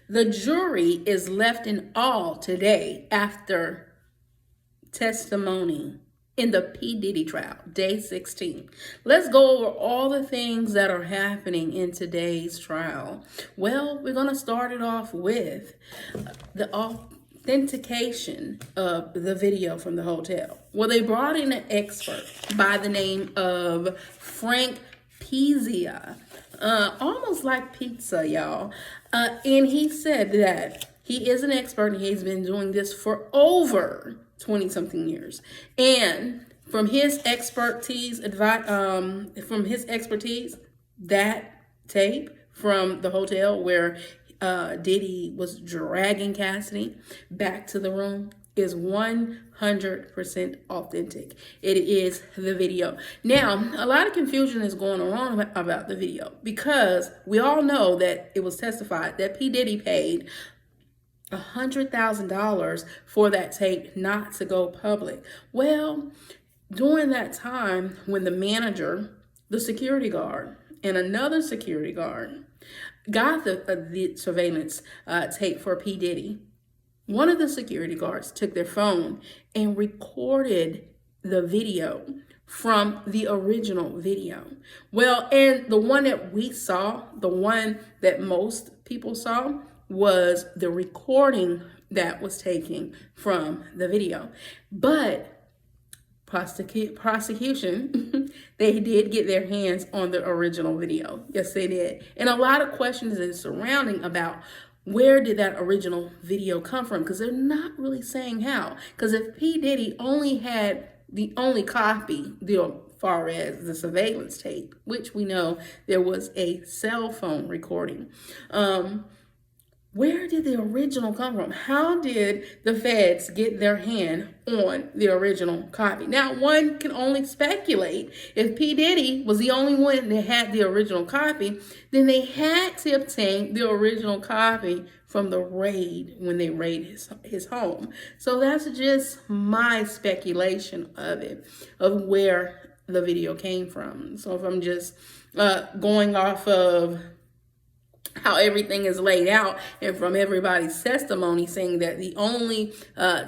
The jury is left in awe today after testimony in the p.diddy trial, day 16. Let's go over all the things that are happening in today's trial. Well, we're going to start it off with the authentication of the video from the hotel. Well, they brought in an expert by the name of Frank Pizia, almost like pizza, y'all. And he said that he is an expert and he's been doing this for over 20 something years. And from his expertise, that tape from the hotel where Diddy was dragging Cassidy back to the room is 100% authentic. It is the video. Now, a lot of confusion is going on about the video because we all know that it was testified that P. Diddy paid $100,000 for that tape not to go public. Well, during that time when the manager, the security guard, and another security guard got the surveillance tape for P. Diddy, one of the security guards took their phone and recorded the video from the original video. Well, and the one that we saw, the one that most people saw, was the recording that was taken from the video. But prosecution, they did get their hands on the original video. Yes, they did. And a lot of questions is surrounding about where did that original video come from? Because they're not really saying how. Because if P. Diddy only had the only copy, as far as the surveillance tape, which we know there was a cell phone recording, where did the original come from? How did the feds get their hand on the original copy? Now, one can only speculate. If P. Diddy was the only one that had the original copy, then they had to obtain the original copy from the raid when they raided his home. So that's just my speculation of it, of where the video came from. So if I'm just going off of how everything is laid out and from everybody's testimony saying that the only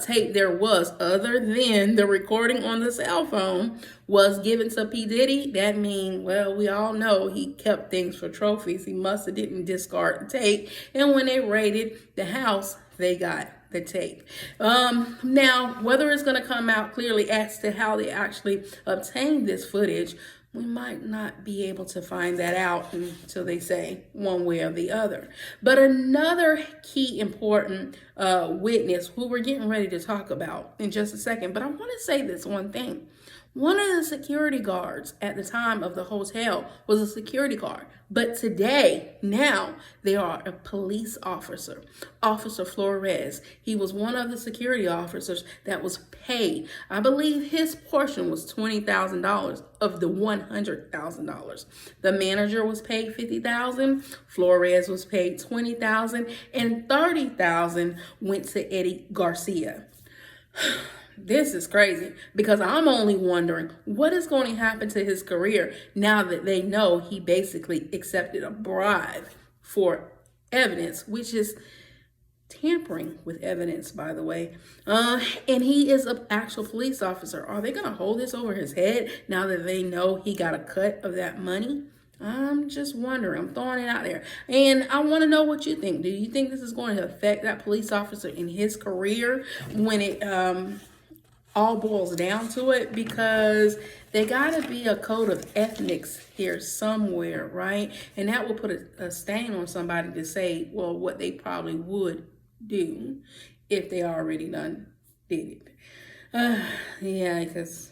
tape there was other than the recording on the cell phone was given to P. Diddy, that means, well, we all know he kept things for trophies. He must have didn't discard the tape. And when they raided the house, they got the tape. Now, whether it's going to come out clearly as to how they actually obtained this footage, we might not be able to find that out until they say one way or the other. But another key important witness who we're getting ready to talk about in just a second. But I want to say this one thing. One of the security guards at the time of the hotel was a security guard. But today, now, they are a police officer, Officer Flores. He was one of the security officers that was paid. I believe his portion was $20,000 of the $100,000. The manager was paid $50,000. Flores was paid $20,000, and $30,000 went to Eddie Garcia. This is crazy because I'm only wondering what is going to happen to his career now that they know he basically accepted a bribe for evidence, which is tampering with evidence, by the way. And he is an actual police officer. Are they going to hold this over his head now that they know he got a cut of that money? I'm just wondering. I'm throwing it out there. And I want to know what you think. Do you think this is going to affect that police officer in his career when it all boils down to it? Because there got to be a code of ethics here somewhere, right? And that will put a stain on somebody to say, well, what they probably would do if they already done did it. Yeah, because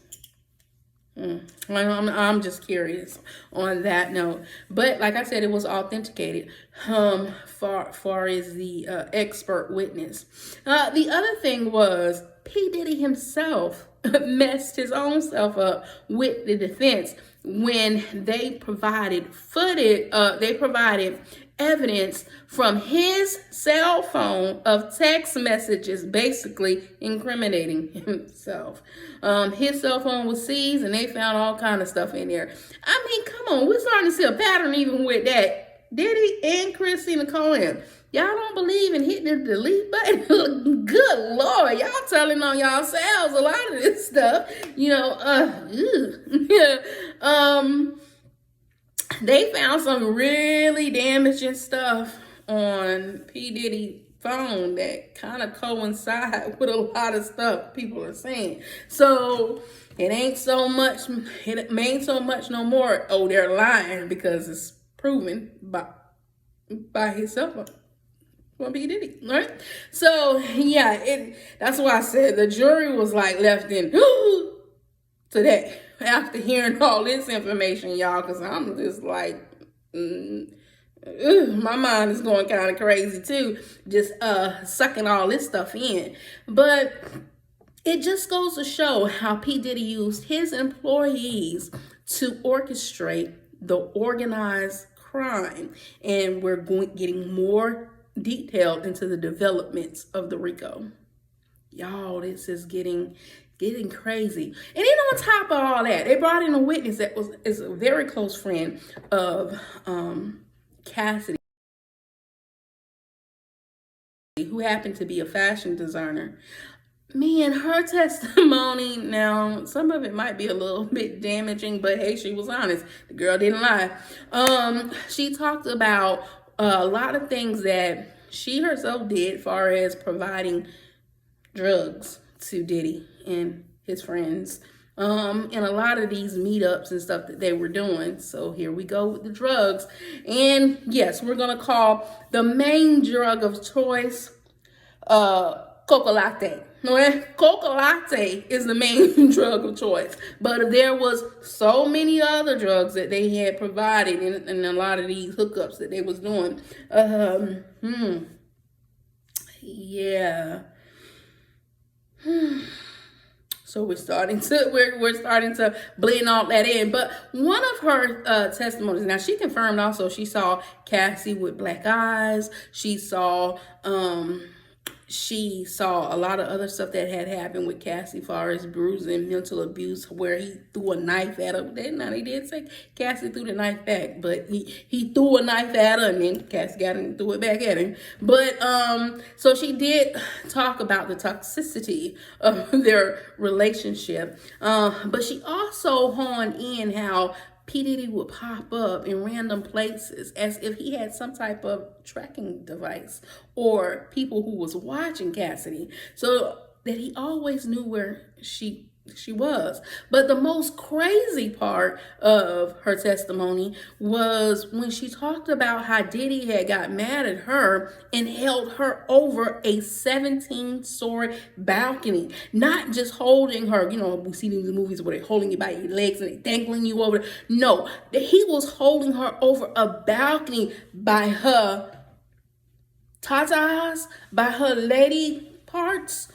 I'm just curious on that note. But like I said, it was authenticated far as the expert witness. The other thing was P. Diddy himself messed his own self up with the defense when they provided footage, they provided evidence from his cell phone of text messages basically incriminating himself. His cell phone was seized and they found all kind of stuff in there. I mean, come on, we're starting to see a pattern even with that. Diddy and Christina Cohen, Y'all don't believe in hitting the delete button? Good Lord, y'all telling on yourselves a lot of this stuff. You know, they found some really damaging stuff on P. Diddy phone that kind of coincide with a lot of stuff people are saying. So it ain't so much no more. Oh, they're lying, because it's proven by himself from P. Diddy, right? So yeah, that's why I said the jury was like left in today after hearing all this information, y'all, because I'm just like, my mind is going kind of crazy too, just sucking all this stuff in. But it just goes to show how P. Diddy used his employees to orchestrate the organized crime, and we're getting more detailed into the developments of the RICO. Y'all, this is getting crazy. And then on top of all that, they brought in a witness that is a very close friend of Cassidy, who happened to be a fashion designer. Man, her testimony, now some of it might be a little bit damaging, but hey, she was honest. The girl didn't lie. She talked about a lot of things that she herself did, as far as providing drugs to Diddy and his friends, and a lot of these meetups and stuff that they were doing. So here we go with the drugs. And yes, we're gonna call the main drug of choice coca latte. Coca latte is the main drug of choice, but there was so many other drugs that they had provided in a lot of these hookups that they was doing. Yeah. So we're starting to blend all that in. But one of her testimonies, now she confirmed also she saw Cassie with black eyes. She saw a lot of other stuff that had happened with Cassie, far as bruising, mental abuse, where he threw a knife at her. Now, they did say Cassie threw the knife back, but he threw a knife at her, and then Cassie got him and threw it back at him. But so she did talk about the toxicity of their relationship, but she also honed in how P. Diddy would pop up in random places as if he had some type of tracking device or people who was watching Cassidy, so that he always knew where she was. But the most crazy part of her testimony was when she talked about how Diddy had got mad at her and held her over a 17-story balcony. Not just holding her, you know, we see these movies where they're holding you by your legs and they're dangling you over. No, he was holding her over a balcony by her tatas, by her lady parts,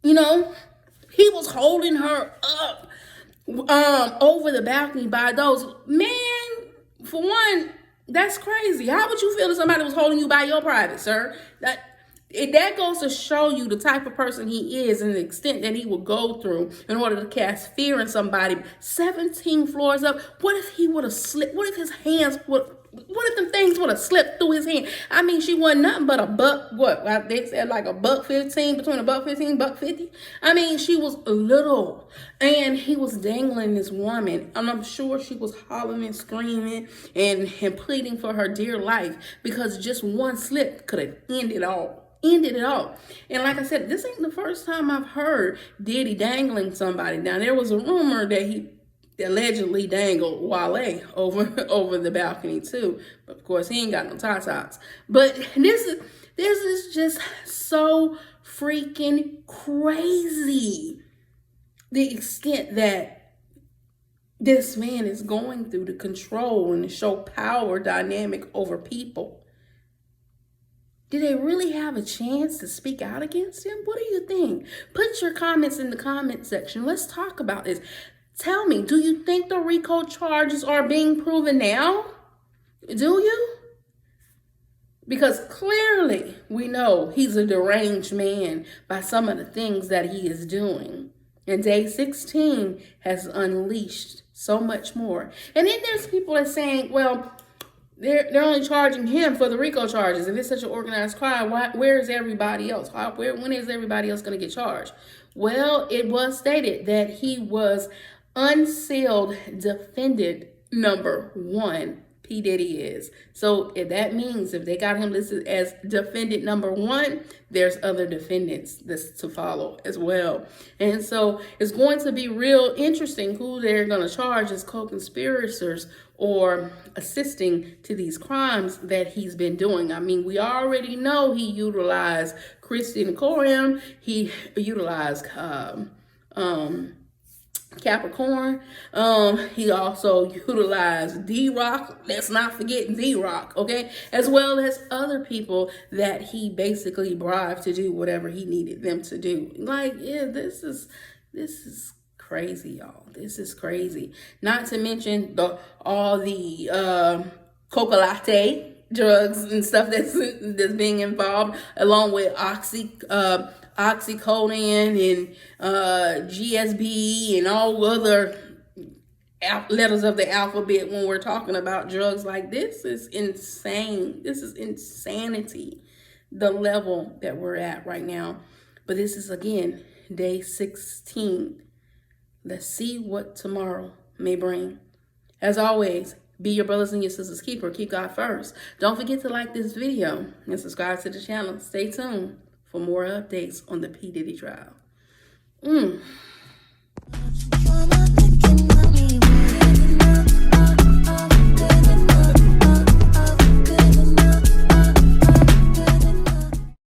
you know. He was holding her up over the balcony by those. Man, for one, that's crazy. How would you feel if somebody was holding you by your private, sir? That goes to show you the type of person he is and the extent that he will go through in order to cast fear in somebody. 17 floors up. What if he would have slipped? What if his hands would... What if them things would have slipped through his hand? I mean, she wasn't nothing but a buck, what? They said like a $1.15, between a $1.15, $1.50. I mean, she was little. And he was dangling this woman. And I'm sure she was hollering and screaming and pleading for her dear life, because just one slip could have ended it all. And like I said, this ain't the first time I've heard Diddy dangling somebody. Now, there was a rumor that he allegedly dangled Wale over the balcony too, but of course he ain't got no tatas. But this is just so freaking crazy, the extent that this man is going through to control and to show power dynamic over people. Do they really have a chance to speak out against him? What do you think? Put your comments in the comment section. Let's talk about this. Tell me, do you think the RICO charges are being proven now? Do you? Because clearly we know he's a deranged man by some of the things that he is doing. And day 16 has unleashed so much more. And then there's people that are saying, well, They're only charging him for the RICO charges. If it's such an organized crime, where is everybody else? When is everybody else going to get charged? Well, it was stated that he was unsealed defendant number 1. P. Diddy is. So if that means if they got him listed as defendant number 1, there's other defendants that's to follow as well. And so it's going to be real interesting who they're going to charge as co-conspirators or assisting to these crimes that he's been doing. I mean, we already know he utilized Christian Coram. He utilized Capricorn. He also utilized D-Rock. Let's not forget D-Rock, okay? As well as other people that he basically bribed to do whatever he needed them to do. Like, yeah, this is crazy, y'all. This is crazy. Not to mention all the coca latte drugs and stuff that's being involved, along with oxycodone and GSB and all other letters of the alphabet when we're talking about drugs. Like, this is insane. This is insanity, the level that we're at right now. But this is, again, day 16. Let's see what tomorrow may bring. As always, be your brothers and your sisters' keeper. Keep God first. Don't forget to like this video and subscribe to the channel. Stay tuned for more updates on the P. Diddy trial.